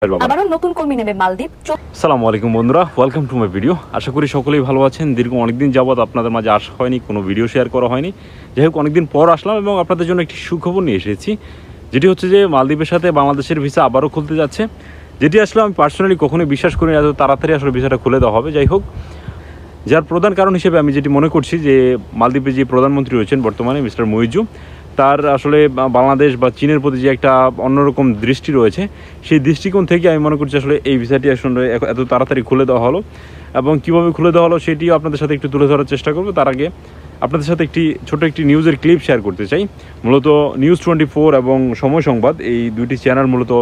আবারো নতুন কর্মী নেবে মালদ্বীপ। আসসালামু আলাইকুম বন্ধুরা, ওয়েলকাম টু মাই ভিডিও। আশা করি সকলেই ভালো আছেন। দীর্ঘ অনেকদিন যাবত আপনাদের মাঝে আসা হয়নি, কোনো ভিডিও শেয়ার করা হয়নি। যাই হোক, অনেকদিন পর আসলাম এবং আপনাদের জন্য একটি সুখবর নিয়ে এসেছি, যেটি হচ্ছে যে মালদ্বীপের সাথে বাংলাদেশের ভিসা আবারও খুলতে যাচ্ছে, যেটি আসলে আমি পার্সোনালি কখনোই বিশ্বাস করি এত তাড়াতাড়ি আসলে ভিসাটা খুলে দেওয়া হবে। যাই হোক, যার প্রধান কারণ হিসেবে আমি যেটি মনে করছি যে মালদ্বীপে যে প্রধানমন্ত্রী রয়েছেন বর্তমানে মিস্টার মুইজ্জু, তার আসলে বাংলাদেশ বা চীনের প্রতি যে একটা অন্যরকম দৃষ্টি রয়েছে, সেই দৃষ্টিকোণ থেকে আমি মনে করছি আসলে এই ভিসাটি আসলে এত তাড়াতাড়ি খুলে দেওয়া হলো। এবং কীভাবে খুলে দেওয়া হলো সেটিও আপনাদের সাথে একটু তুলে ধরার চেষ্টা করবো। তার আগে আপনাদের সাথে ছোট একটি নিউজের ক্লিপ শেয়ার করতে চাই। মূলত নিউজ 24 এবং সময় সংবাদ, এই দুইটি চ্যানেল মূলত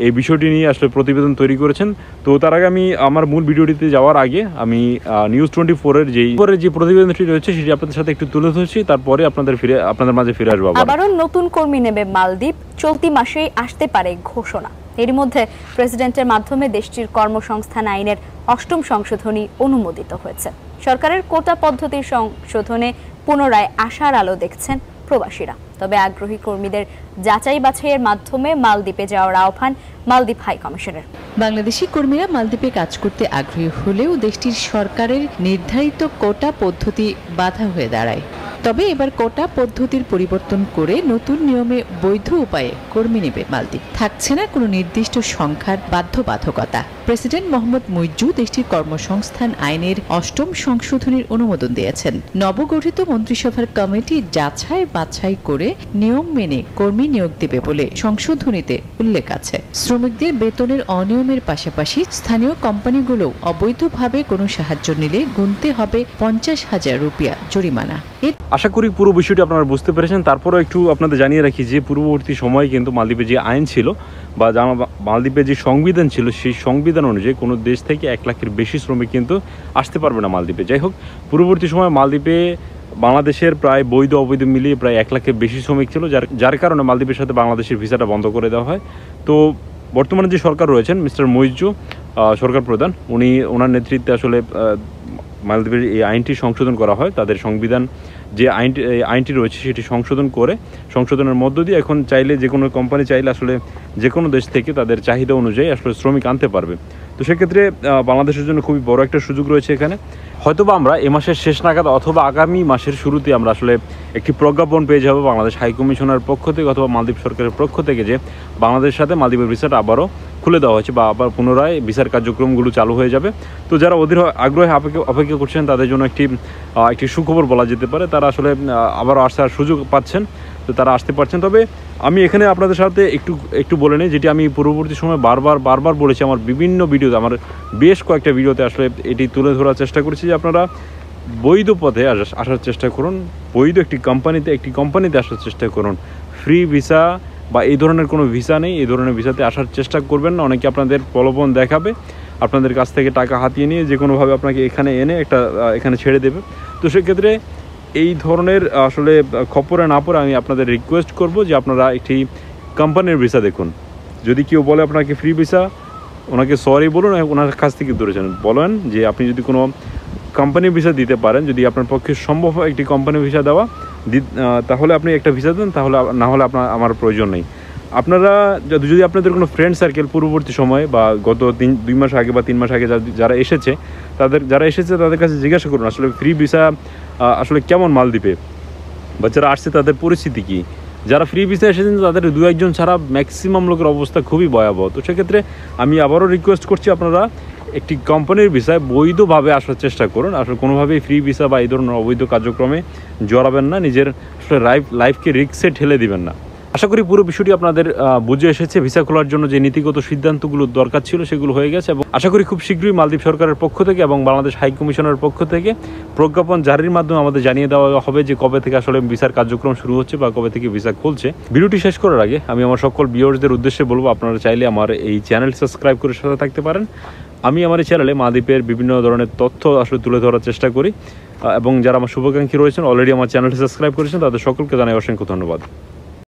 এই বিষয়টি নিয়ে আসলে প্রতিবেদন তৈরি করেছেন। তো তার আগে আমি আমার মূল ভিডিওটিতে যাওয়ার আগে আমি নিউজ 24-এর যে প্রতিবেদনটি রয়েছে সেটি আপনাদের সাথে একটু তুলে ধরছি, তারপরে আপনাদের মাঝে ফিরে আসবো। আবারও নতুন কর্মী নেবে মালদ্বীপ, চলতি মাসেই আসতে পারে ঘোষণা। এর মধ্যে প্রেসিডেন্টের মাধ্যমে দেশটির কর্মসংস্থান আইনের 8ম সংশোধনী অনুমোদিত হয়েছে। সরকারের কোটা পদ্ধতির সংশোধনে পুনরায় আশার আলো দেখছেন প্রবাসীরা। তবে আগ্রহী কর্মীদের যাচাই বাছাইয়ের মাধ্যমে মালদ্বীপে যাওয়ার আহ্বান মালদ্বীপ হাই কমিশনের। বাংলাদেশি কর্মীরা মালদ্বীপে কাজ করতে আগ্রহী হলেও দেশটির সরকারের নির্ধারিত কোটা পদ্ধতি বাধা হয়ে দাঁড়ায়। তবে এবার কোটা পদ্ধতির পরিবর্তন করে নতুন নিয়মে বৈধ উপায়ে কর্মী নেবে মালদ্বীপ। থাকছে না কোনো নির্দিষ্ট সংখ্যার বাধ্যবাধকতা। প্রেসিডেন্ট মোহাম্মদ মুইজ্জু দেশটির কর্মসংস্থান আইনের 8ম সংশোধনীর অনুমোদন দিয়েছেন। নবগঠিত মন্ত্রিসভার কমিটি যাচাই বাছাই করে নিয়ম মেনে কর্মী নিয়োগ দেবে বলে সংশোধনীতে উল্লেখ আছে। শ্রমিকদের বেতনের অনিয়মের পাশাপাশি স্থানীয় কোম্পানিগুলো অবৈধভাবে কোনো সাহায্য নিলে গুনতে হবে 50,000 রুপিয়া জরিমানা। আশা করি পুরো বিষয়টি আপনারা বুঝতে পেরেছেন। তারপরেও একটু আপনাদের জানিয়ে রাখি যে পূর্ববর্তী সময়ে কিন্তু মালদ্বীপে যে আইন ছিল বা মালদ্বীপে যে সংবিধান ছিল, সেই সংবিধান অনুযায়ী কোনো দেশ থেকে 1 লাখের বেশি শ্রমিক কিন্তু আসতে পারবে না মালদ্বীপে। যাই হোক, পূর্ববর্তী সময়ে মালদ্বীপে বাংলাদেশের প্রায় বৈধ অবৈধ মিলিয়ে প্রায় 1 লাখের বেশি শ্রমিক ছিল, যার কারণে মালদ্বীপের সাথে বাংলাদেশের ভিসাটা বন্ধ করে দেওয়া হয়। তো বর্তমানে যে সরকার রয়েছেন মিস্টার মুইজ্জু সরকার প্রধান, ওনার নেতৃত্বে আসলে মালদ্বীপের এই আইনটি সংশোধন করা হয়। তাদের সংবিধান যে আইনটি রয়েছে সেটি সংশোধনের মধ্য দিয়ে এখন চাইলে যে কোনো কোম্পানি চাইলে আসলে যে কোনো দেশ থেকে তাদের চাহিদা অনুযায়ী আসলে শ্রমিক আনতে পারবে। তো সেক্ষেত্রে বাংলাদেশের জন্য খুবই বড় একটা সুযোগ রয়েছে এখানে। হয়তোবা আমরা এ মাসের শেষ নাগাদ অথবা আগামী মাসের শুরুতে আমরা আসলে একটি প্রজ্ঞাপন পেয়ে যাবো বাংলাদেশ হাই কমিশনের পক্ষ থেকে অথবা মালদ্বীপ সরকারের পক্ষ থেকে যে বাংলাদেশের সাথে মালদ্বীপের ভিসাটা আবারও খুলে দেওয়া হয়েছে বা আবার পুনরায় ভিসার কার্যক্রমগুলো চালু হয়ে যাবে। তো যারা অধীর আগ্রহে অপেক্ষা করছেন তাদের জন্য একটি সুখবর বলা যেতে পারে। তারা আসলে আবারও আসার সুযোগ পাচ্ছেন, তো তারা আসতে পারছেন। তবে আমি এখানে আপনাদের সাথে একটু বলে নিই, যেটি আমি পূর্ববর্তী সময় বারবার বলেছি আমার বিভিন্ন ভিডিওতে, আমার বেশ কয়েকটা ভিডিওতে আসলে এটি তুলে ধরার চেষ্টা করেছি যে আপনারা বৈধ পথে আসার চেষ্টা করুন, বৈধ একটি কোম্পানিতে আসার চেষ্টা করুন। ফ্রি ভিসা বা এই ধরনের কোনো ভিসা নেই, এই ধরনের ভিসাতে আসার চেষ্টা করবেন না। অনেকে আপনাদের প্রলোভন দেখাবে, আপনাদের কাছ থেকে টাকা হাতিয়ে নিয়ে যে কোনোভাবে আপনাকে এখানে এনে এখানে ছেড়ে দেবে। তো সেক্ষেত্রে এই ধরনের আসলে খপ্পরে না পড়ে আমি আপনাদের রিকোয়েস্ট করব যে আপনারা একটি কোম্পানির ভিসা দেখুন। যদি কেউ বলে আপনাকে ফ্রি ভিসা, ওনাকে সরি বলুন, ওনার কাছ থেকে দূরেছেন বলেন যে আপনি যদি কোনো কোম্পানির ভিসা দিতে পারেন, যদি আপনার পক্ষে সম্ভব হয় একটি কোম্পানির ভিসা দেওয়া, তাহলে আপনি একটা ভিসা দেন, তাহলে না হলে আমার প্রয়োজন নেই। আপনারা যদি আপনাদের কোনো ফ্রেন্ড সার্কেল পূর্ববর্তী সময়ে বা গত 2 মাস আগে বা 3 মাস আগে যারা এসেছে তাদের কাছে জিজ্ঞাসা করুন আসলে ফ্রি ভিসা আসলে কেমন মালদ্বীপে, বা যারা আসছে তাদের পরিস্থিতি কী। যারা ফ্রি ভিসা এসেছেন তাদের 2-1 জন ছাড়া ম্যাক্সিমাম লোকের অবস্থা খুবই ভয়াবহ। তো সেক্ষেত্রে আমি আবারও রিকোয়েস্ট করছি আপনারা একটি কোম্পানির ভিসায় বৈধভাবে আসার চেষ্টা করুন। আসলে কোনোভাবেই ফ্রি ভিসা বা এই ধরনের অবৈধ কার্যক্রমে জড়াবেন না, নিজের আসলে লাইফকে রিস্কে ঠেলে দিবেন না। আশা করি পুরো বিষয়টি আপনাদের বুঝে এসেছে। ভিসা খোলার জন্য যে নীতিগত সিদ্ধান্তগুলো দরকার ছিল সেগুলো হয়ে গেছে এবং আশা করি খুব শীঘ্রই মালদ্বীপ সরকারের পক্ষ থেকে এবং বাংলাদেশ হাই কমিশনের পক্ষ থেকে প্রজ্ঞাপন জারির মাধ্যমে আমাদের জানিয়ে দেওয়া হবে যে কবে থেকে আসলে ভিসার কার্যক্রম শুরু হচ্ছে বা কবে থেকে ভিসা খুলছে। ভিডিওটি শেষ করার আগে আমি আমার সকল ভিউয়ার্সদের উদ্দেশ্যে বলবো, আপনারা চাইলে আমার এই চ্যানেল সাবস্ক্রাইব করে সাথে থাকতে পারেন। আমি আমার এই চ্যানেলে মালদ্বীপের বিভিন্ন ধরনের তথ্য আসলে তুলে ধরার চেষ্টা করি এবং যারা আমার শুভাকাঙ্ক্ষী রয়েছেন অলরেডি আমার চ্যানেলটি সাবস্ক্রাইব করেছেন তাদের সকলকে জানাই অসংখ্য ধন্যবাদ।